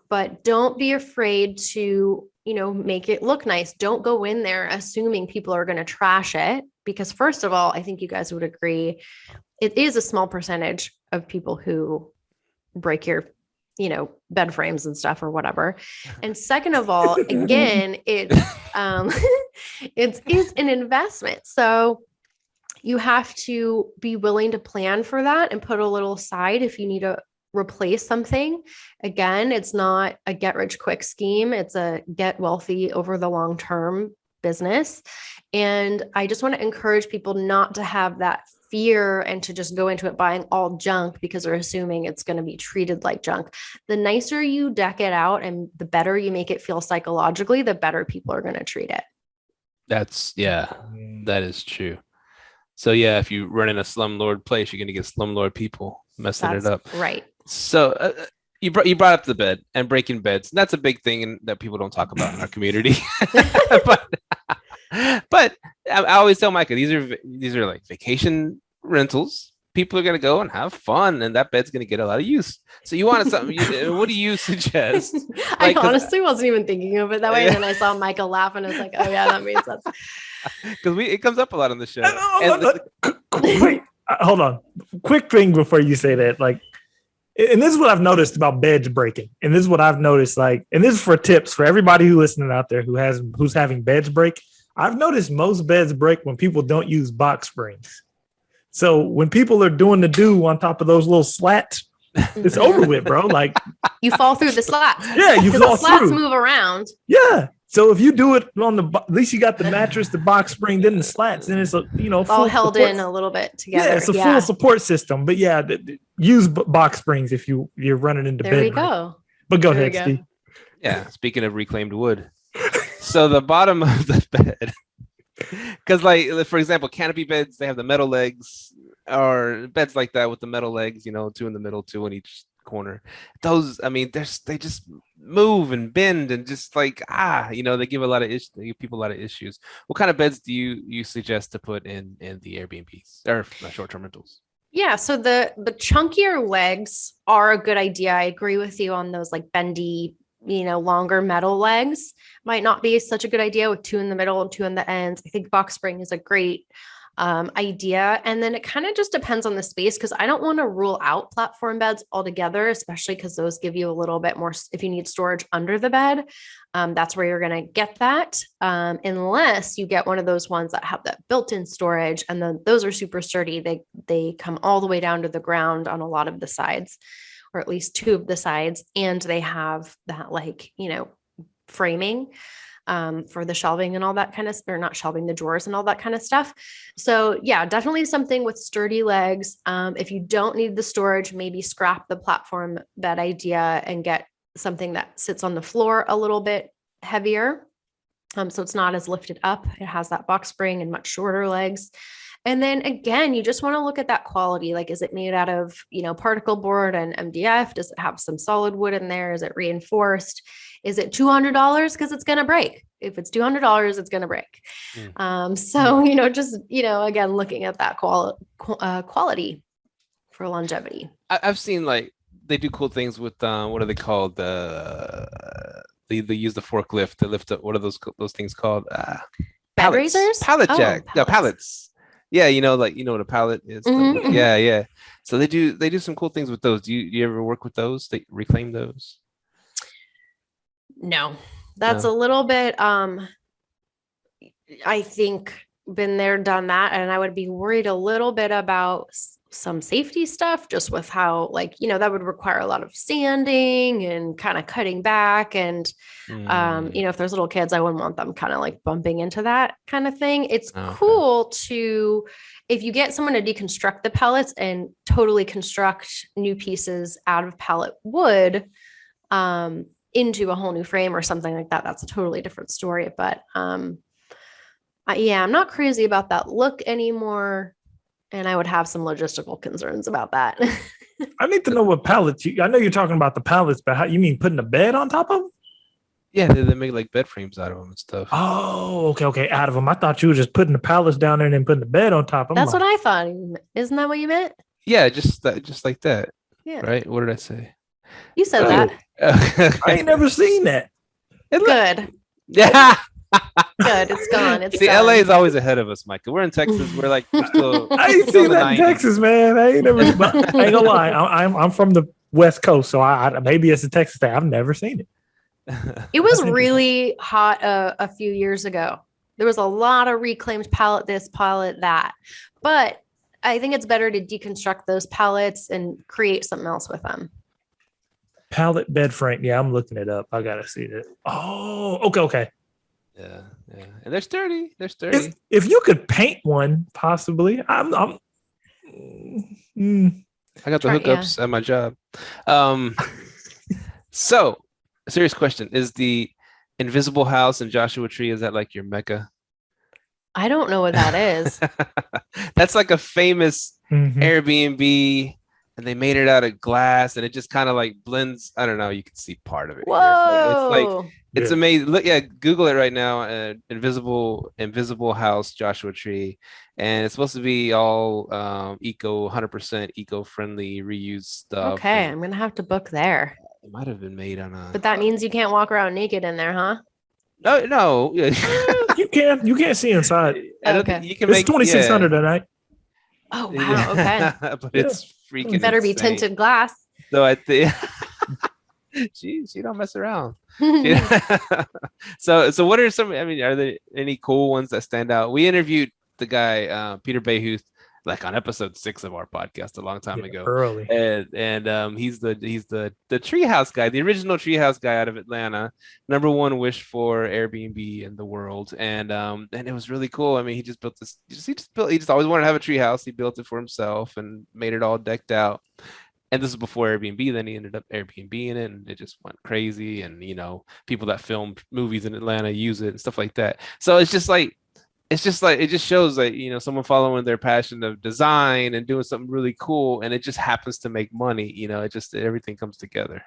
but don't be afraid to, make it look nice. Don't go in there assuming people are going to trash it, because first of all, I think you guys would agree, it is a small percentage of people who break your bed frames and stuff or whatever. And second of all, again, it's an investment. So you have to be willing to plan for that and put a little aside if you need to replace something. Again, it's not a get rich quick scheme. It's a get wealthy over the long term business. And I just want to encourage people not to have that fear and to just go into it buying all junk because they're assuming it's going to be treated like junk. The nicer you deck it out and the better you make it feel psychologically, the better people are going to treat it. That is true. So yeah, if you run in a slumlord place, you're going to get slumlord people messing it up. Right. So you brought up the bed and breaking beds. That's a big thing that people don't talk about in our community. But I always tell Micah, these are like vacation rentals. People are going to go and have fun, and that bed's going to get a lot of use. So you wanted something. What do you suggest? I honestly wasn't even thinking of it that way. And then I saw Michael laugh, and I was like, "Oh yeah, that makes sense." Because it comes up a lot on the show. Wait, hold on. Quick thing before you say that, like, and this is what I've noticed about beds breaking, and this is what I've noticed, like, and this is for tips for everybody who's listening out there who's having beds break. I've noticed most beds break when people don't use box springs. So when people are doing the do on top of those little slats, it's over with, bro. Like, you fall through the slats. Yeah, you fall the slats through. Move around. Yeah. So if you do it on at least you got the mattress, the box spring, then the slats, then it's all held support. In a little bit together. Yeah, it's a full support system. But yeah, use box springs if you're running into bed. There we go. But go ahead, Steve. Yeah. Speaking of reclaimed wood, so the bottom of the bed. Because, like, for example, canopy beds, they have the metal legs, or beds like that with the metal legs, 2 in the middle, 2 in each corner. Those, I mean, they just move and bend and just like, they give they give people a lot of issues. What kind of beds do you suggest to put in the Airbnbs or short-term rentals? Yeah, so the chunkier legs are a good idea. I agree with you on those, like, bendy, longer metal legs might not be such a good idea with 2 in the middle and 2 in the ends. I think box spring is a great idea. And then it kind of just depends on the space, because I don't want to rule out platform beds altogether, especially because those give you a little bit more, if you need storage under the bed, that's where you're going to get that. Unless you get one of those ones that have that built-in storage, and then those are super sturdy. They come all the way down to the ground on a lot of the sides, or at least 2 of the sides. And they have that, like, framing for the shelving and all that kind of, or not shelving, the drawers and all that kind of stuff. So yeah, definitely something with sturdy legs. If you don't need the storage, maybe scrap the platform bed idea and get something that sits on the floor a little bit heavier. So it's not as lifted up. It has that box spring and much shorter legs. And then again, you just want to look at that quality. Like, is it made out of, particle board and MDF? Does it have some solid wood in there? Is it reinforced? Is it $200? Because it's going to break. If it's $200, it's going to break. So, just, again, looking at that quality for longevity. I've seen, like, they do cool things with, what are they called? They use the forklift to lift up. What are those things called? Bed raisers? Pallet jack. No, pallets. Yeah, like, what a pallet is. Mm-hmm. Yeah. So they do some cool things with those. Do you ever work with those? They reclaim those? No, that's a little bit, I think, been there, done that. And I would be worried a little bit about some safety stuff, just with how, like, that would require a lot of sanding and kind of cutting back. And, if there's little kids, I wouldn't want them kind of like bumping into that kind of thing. It's cool if you get someone to deconstruct the pallets and totally construct new pieces out of pallet wood, into a whole new frame or something like that, that's a totally different story. But yeah, I'm not crazy about that look anymore. And I would have some logistical concerns about that. I need to know what pallets I know you're talking about the pallets, but how you mean putting a bed on top of them? Yeah, they make like bed frames out of them and stuff. Oh, okay. Out of them. I thought you were just putting the pallets down there and then putting the bed on top. That's what I thought. Isn't that what you meant? Yeah, just like that. Yeah. Right? What did I say? You said that. I ain't never seen that. Good. Yeah. Good. It's gone. It's See, done. LA is always ahead of us, Micah. We're in Texas. We're still. I ain't still seen that in Texas, man. I ain't never. But I ain't gonna lie. I'm from the West Coast, so I maybe it's a Texas thing. I've never seen it. It was really hot a few years ago. There was a lot of reclaimed pallet this, pallet that. But I think it's better to deconstruct those pallets and create something else with them. Pallet bed frame. Yeah, I'm looking it up. I gotta see it. Oh, okay. Yeah. And they're sturdy. If you could paint one, possibly. I got the hookups at my job. So, a serious question: is the invisible house in Joshua Tree, is that like your mecca? I don't know what that is. That's like a famous Airbnb, and they made it out of glass, and it just kind of like blends. I don't know. You can see part of it. Whoa! It's amazing. Look, Google it right now. Invisible house, Joshua Tree, and it's supposed to be all 100% eco-friendly, reused stuff. Okay, I'm gonna have to book there. It might have been made on a. But that means you can't walk around naked in there, huh? No. You can't see inside. Okay. You can it's $2,600 a night. Oh wow! Okay, but it's freaking. Better insane. be tinted glass. So I think she don't mess around. So what are some? I mean, are there any cool ones that stand out? We interviewed the guy Peter Bayhuth like on episode 6 of our podcast a long time ago. Early. And he's the treehouse guy, the original treehouse guy out of Atlanta. #1 wish for Airbnb in the world. And it was really cool. I mean, he just built this. He just always wanted to have a treehouse. He built it for himself and made it all decked out. And this is before Airbnb. Then he ended up Airbnb in it, and it just went crazy. And people that film movies in Atlanta use it and stuff like that. So it just shows that someone following their passion of design and doing something really cool, and it just happens to make money. Everything comes together.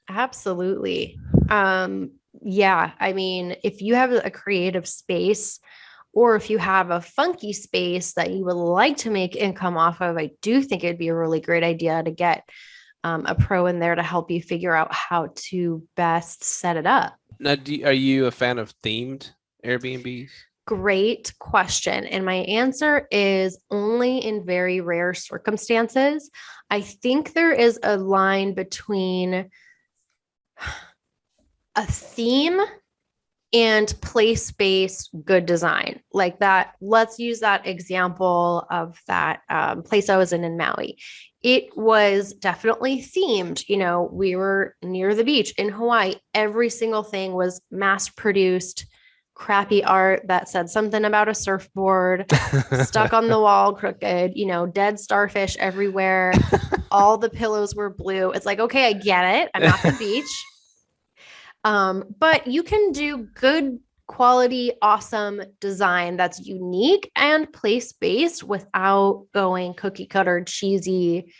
Absolutely. Yeah, I mean, if you have a creative space, or if you have a funky space that you would like to make income off of, I do think it'd be a really great idea to get a pro in there to help you figure out how to best set it up. Now, are you a fan of themed Airbnbs? Great question. And my answer is only in very rare circumstances. I think there is a line between a theme and place-based good design. Like that, let's use that example of that place I was in Maui. It was definitely themed. We were near the beach in Hawaii. Every single thing was mass-produced, crappy art that said something about a surfboard, stuck on the wall, crooked, dead starfish everywhere. All the pillows were blue. It's like, okay, I get it. I'm at the beach. But you can do good quality, awesome design that's unique and place-based without going cookie cutter, cheesy,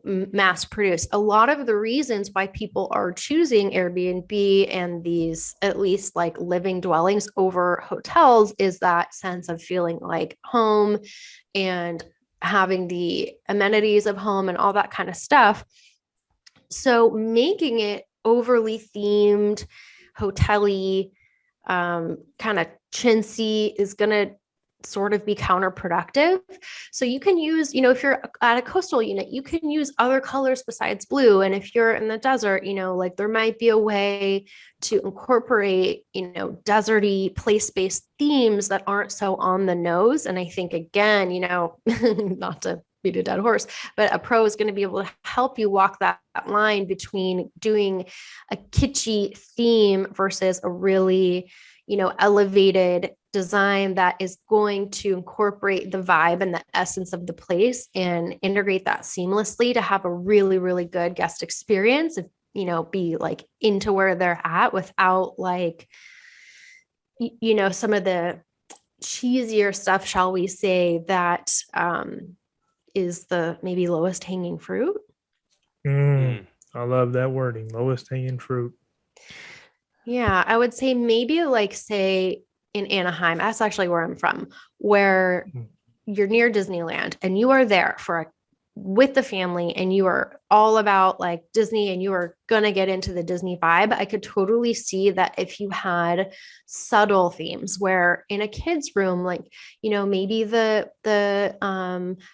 mass produced. A lot of the reasons why people are choosing Airbnb and these, at least like living dwellings over hotels, is that sense of feeling like home and having the amenities of home and all that kind of stuff. So making it overly themed, hotel-y, kind of chintzy is going to sort of be counterproductive. So you can use, if you're at a coastal unit, you can use other colors besides blue. And if you're in the desert, there might be a way to incorporate, deserty place-based themes that aren't so on the nose. And I think, again, not to beat a dead horse, but a pro is going to be able to help you walk that line between doing a kitschy theme versus a really, elevated design that is going to incorporate the vibe and the essence of the place and integrate that seamlessly to have a really, really good guest experience. If be like into where they're at without like, some of the cheesier stuff, shall we say, that is the maybe lowest hanging fruit. I love that wording, lowest hanging fruit. Yeah, I would say maybe like say in Anaheim, that's actually where I'm from, where you're near Disneyland and you are there with the family and you are all about like Disney and you are going to get into the Disney vibe. I could totally see that if you had subtle themes where in a kid's room, like, maybe the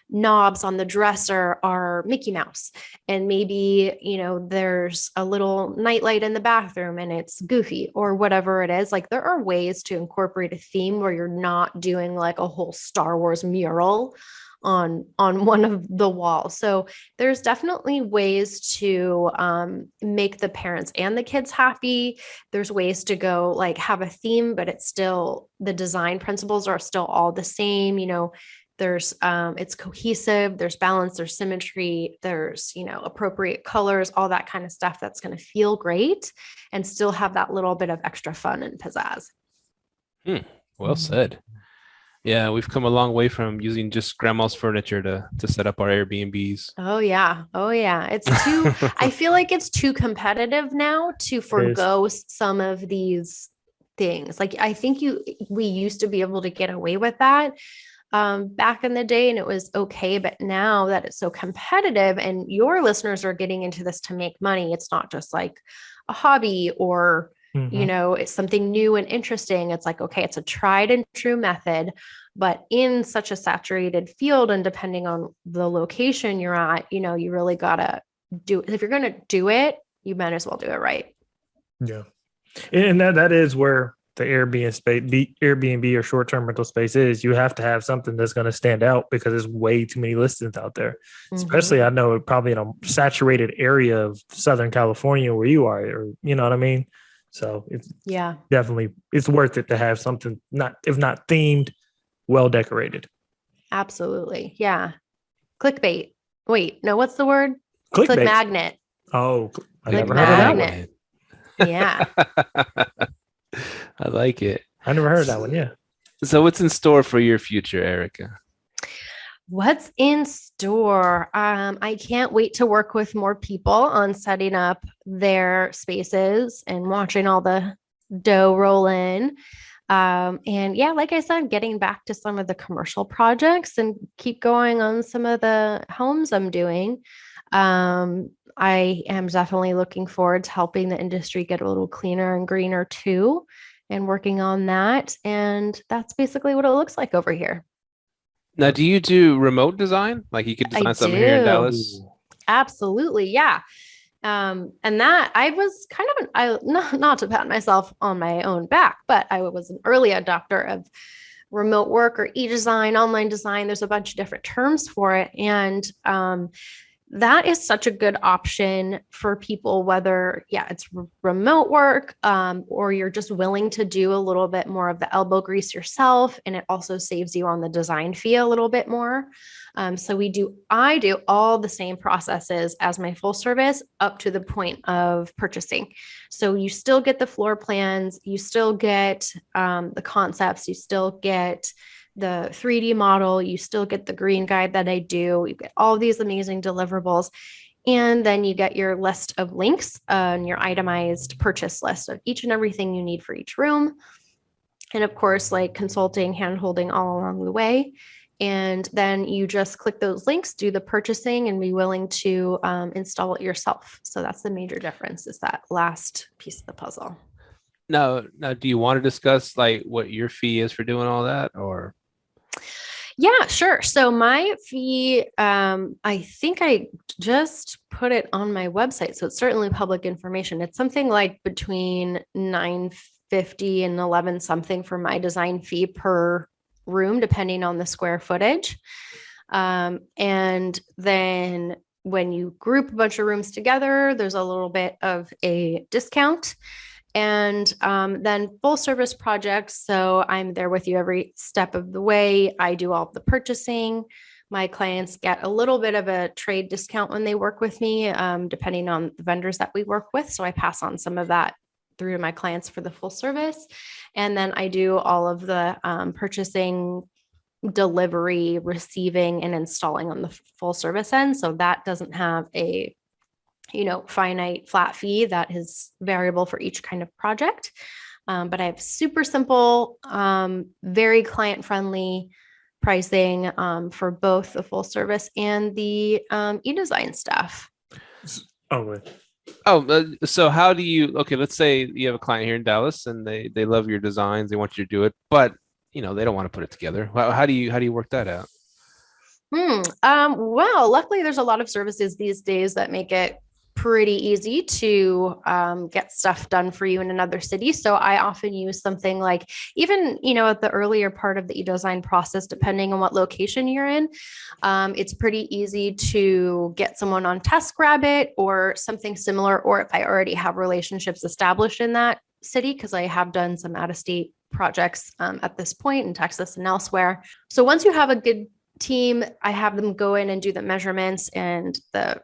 knobs on the dresser are Mickey Mouse, and maybe, there's a little nightlight in the bathroom and it's Goofy or whatever it is. Like there are ways to incorporate a theme where you're not doing like a whole Star Wars mural on one of the walls. So there's definitely ways to make the parents and the kids happy. There's ways to go like have a theme, but it's still, the design principles are still all the same. There's it's cohesive, there's balance, there's symmetry, there's appropriate colors, all that kind of stuff that's going to feel great and still have that little bit of extra fun and pizzazz. Well said. Yeah, we've come a long way from using just grandma's furniture to set up our Airbnbs. Oh yeah. It's too, I feel like it's too competitive now to forgo some of these things. Like I think we used to be able to get away with that back in the day and it was okay. But now that it's so competitive and your listeners are getting into this to make money, it's not just like a hobby or it's something new and interesting. It's like, okay, it's a tried and true method, but in such a saturated field and depending on the location you're at, you really gotta do it. If you're going to do it, you might as well do it right. Yeah. And that is where the Airbnb or short-term rental space is. You have to have something that's going to stand out because there's way too many listings out there. Especially, I know probably in a saturated area of Southern California where you are, or you know what I mean? So it's definitely, it's worth it to have something if not themed, well decorated. Absolutely. Yeah. Clickbait. Wait, no, what's the word? Click magnet. Oh, I Click never heard of that magnet. one. Yeah. I like it. I never heard that one. Yeah. So what's in store for your future, Erica? What's in store? I can't wait to work with more people on setting up their spaces and watching all the dough roll in. And yeah, like I said, getting back to some of the commercial projects and keep going on some of the homes I'm doing. I am definitely looking forward to helping the industry get a little cleaner and greener too, and working on that. And that's basically what it looks like over here. Now, do you do remote design? Like you could design something here in Dallas? Absolutely. Yeah. And that I was kind of not to pat myself on my own back, but I was an early adopter of remote work or e-design, online design. There's a bunch of different terms for it. And that is such a good option for people, whether, it's remote work or you're just willing to do a little bit more of the elbow grease yourself. And it also saves you on the design fee a little bit more. So I do all the same processes as my full service up to the point of purchasing. So you still get the floor plans, you still get the concepts, you still get the 3D model, you still get the green guide that I do, you get all these amazing deliverables. And then you get your list of links and your itemized purchase list of each and everything you need for each room. And of course, like consulting, hand-holding all along the way. And then you just click those links, do the purchasing, and be willing to install it yourself. So that's the major difference, is that last piece of the puzzle. Now, do you want to discuss like what your fee is for doing all that, or? Yeah, sure. So my fee, I think I just put it on my website, so it's certainly public information. It's something like between $9.50 and $11 something for my design fee per room, depending on the square footage. And then when you group a bunch of rooms together, there's a little bit of a discount. And then full service projects. So I'm there with you every step of the way. I do all of the purchasing. My clients get a little bit of a trade discount when they work with me, depending on the vendors that we work with. So I pass on some of that through to my clients for the full service. And then I do all of the purchasing, delivery, receiving, and installing on the full service end. So that doesn't have a, finite flat fee that is variable for each kind of project. But I have super simple, very client-friendly pricing for both the full service and the e-design stuff. So how do you, let's say you have a client here in Dallas and they love your designs, they want you to do it, but they don't want to put it together. How do you work that out? Well, luckily there's a lot of services these days that make it pretty easy to get stuff done for you in another city. So I often use something like, even, at the earlier part of the e-design process, depending on what location you're in, it's pretty easy to get someone on TaskRabbit or something similar, or if I already have relationships established in that city, because I have done some out-of-state projects at this point in Texas and elsewhere. So once you have a good team, I have them go in and do the measurements and the,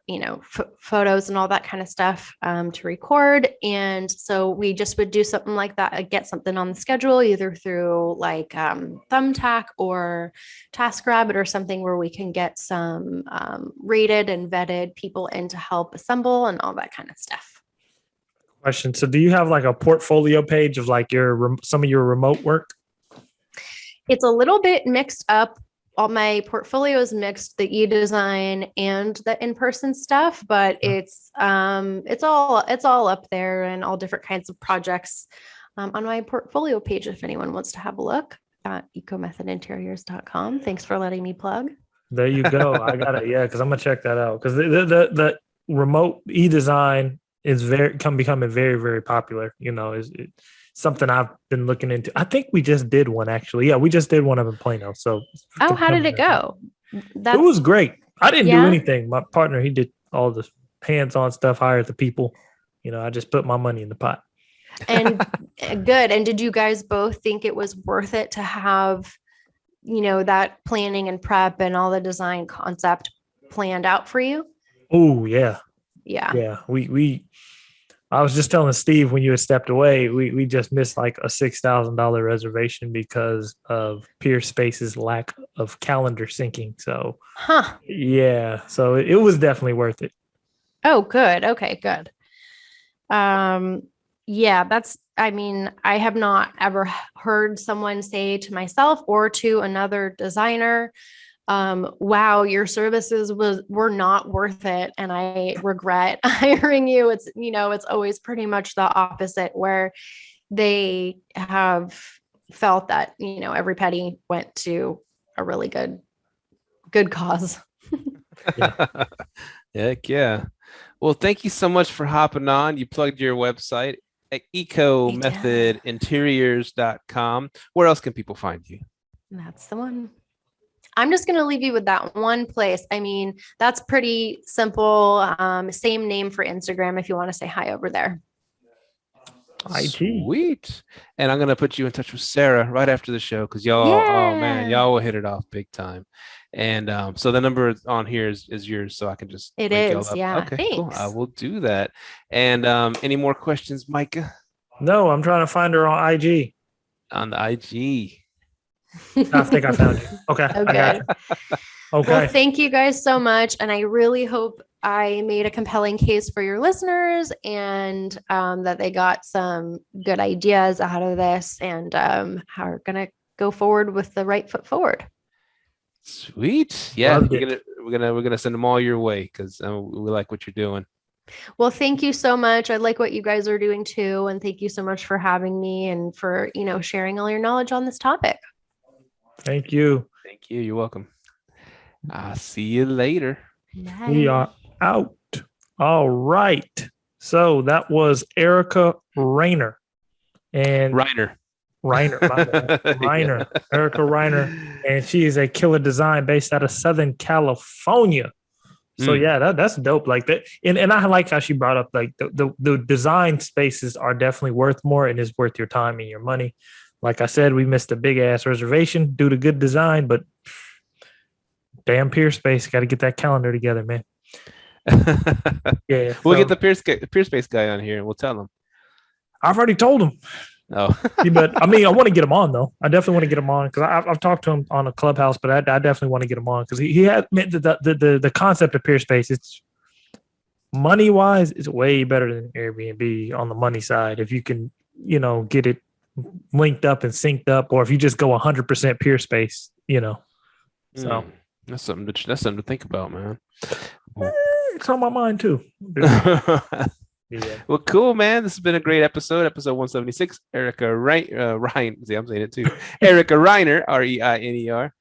photos and all that kind of stuff to record. And so we just would do something like that, get something on the schedule, either through like Thumbtack or TaskRabbit or something where we can get some rated and vetted people in to help assemble and all that kind of stuff. Question. So do you have like a portfolio page of like some of your remote work? It's a little bit mixed up. All my portfolio is mixed, the e-design and the in-person stuff, but it's all up there and all different kinds of projects on my portfolio page. If anyone wants to have a look at EcoMethodInteriors.com. Thanks for letting me plug. There you go. I got it. Yeah, because I'm gonna check that out because the remote e-design is becoming very, very popular. Is something I've been looking into. I think we just did one actually. Yeah, we just did one up in Plano. So how did it go? It was great. I didn't do anything. My partner, he did all the hands-on stuff, hired the people. I just put my money in the pot. And good. And did you guys both think it was worth it to have, that planning and prep and all the design concept planned out for you? Oh, yeah. Yeah. Yeah. I was just telling Steve when you had stepped away, we just missed like a $6,000 reservation because of Pierce Space's lack of calendar syncing. So, yeah, so it was definitely worth it. Oh, good. Okay, good. Yeah, I have not ever heard someone say to myself or to another designer, wow, your services were not worth it, and I regret hiring you. It's it's always pretty much the opposite, where they have felt that every penny went to a really good cause. Heck yeah. Well, thank you so much for hopping on. You plugged your website at EcoMethodInteriors.com. Where else can people find you? That's the one. I'm just going to leave you with that one place. I mean, that's pretty simple. Same name for Instagram if you want to say hi over there. Sweet. And I'm going to put you in touch with Sarah right after the show because y'all will hit it off big time. And so the number on here is yours, so I can just it is. Yeah. Okay, thanks. cool. I will do that. And any more questions, Micah? No, I'm trying to find her on IG. On the IG. I think I found you. Okay. Okay. Okay. Well, thank you guys so much. And I really hope I made a compelling case for your listeners and that they got some good ideas out of this and are going to go forward with the right foot forward. Sweet. Yeah. We're gonna send them all your way because we like what you're doing. Well, thank you so much. I like what you guys are doing too. And thank you so much for having me and for, sharing all your knowledge on this topic. Thank you. Thank you. You're welcome. I'll see you later. Bye. We are out. All right. So that was Erica Reiner. And Reiner. Reiner. Erica Reiner. And she is a killer design based out of Southern California. So yeah, that's dope. Like that. And I like how she brought up like the design spaces are definitely worth more and is worth your time and your money. Like I said, we missed a big ass reservation due to good design, but damn peer space. Got to get that calendar together, man. Yeah. We'll get the peer space guy on here and we'll tell him. I've already told him. Oh. But I mean, I want to get him on though. I definitely want to get him on because I've talked to him on a Clubhouse, but I definitely want to get him on because he had the concept of peer space. It's money wise, it's way better than Airbnb on the money side. If you can, get it linked up and synced up, or if you just go 100% peer space, So that's something to think about, man. It's on my mind too. Yeah. Well, cool, man. This has been a great episode 176. Erica Reiner. See, I'm saying it too. Erica Reiner, Reiner.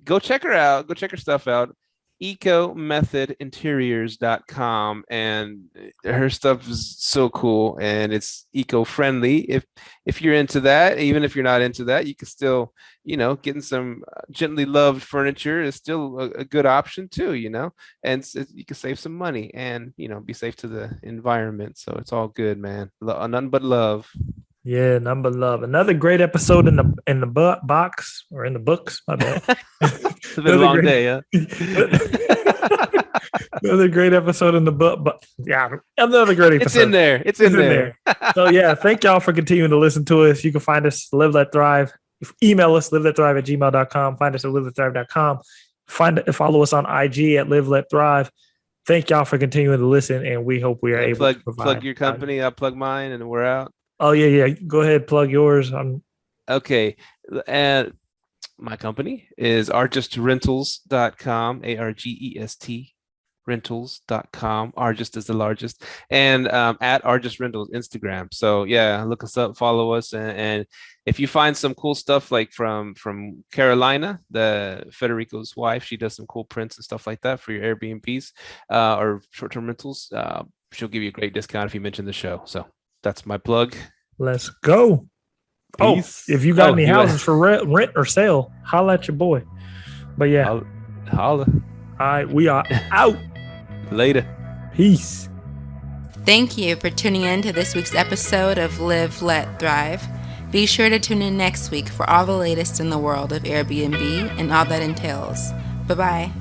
Go check her out. Go check her stuff out. EcoMethodInteriors.com, and her stuff is so cool and it's eco-friendly. If you're into that, even if you're not into that, you can still, getting some gently loved furniture is still a good option too, and you can save some money and be safe to the environment. So it's all good, man. None but love. Yeah, none but love. Another great episode in the box or in the books. My bad. It's been a long day, huh? Another great episode in the book, but yeah, another great episode. It's in there. It's in there. So yeah, thank y'all for continuing to listen to us. You can find us Live Let Thrive. Email us liveletthrive@gmail.com. Find us at liveletthrive.com. Follow us on IG at Live Let Thrive. Thank y'all for continuing to listen, and we hope we are able to provide. Plug your company. I'll plug mine, and we're out. Oh yeah. Go ahead, plug yours. Okay. And my company is argistrentals.com, ARGEST rentals.com. Argist is the largest. And at Argist Rentals Instagram. So yeah, look us up, follow us. And if you find some cool stuff like from Carolina, the Federico's wife, she does some cool prints and stuff like that for your Airbnbs or short-term rentals. She'll give you a great discount if you mention the show. So that's my plug. Let's go. Peace. Oh, if you got any houses for rent or sale, holla at your boy. But yeah. Holla. All right, we are out. Later. Peace. Thank you for tuning in to this week's episode of Live, Let, Thrive. Be sure to tune in next week for all the latest in the world of Airbnb and all that entails. Bye-bye.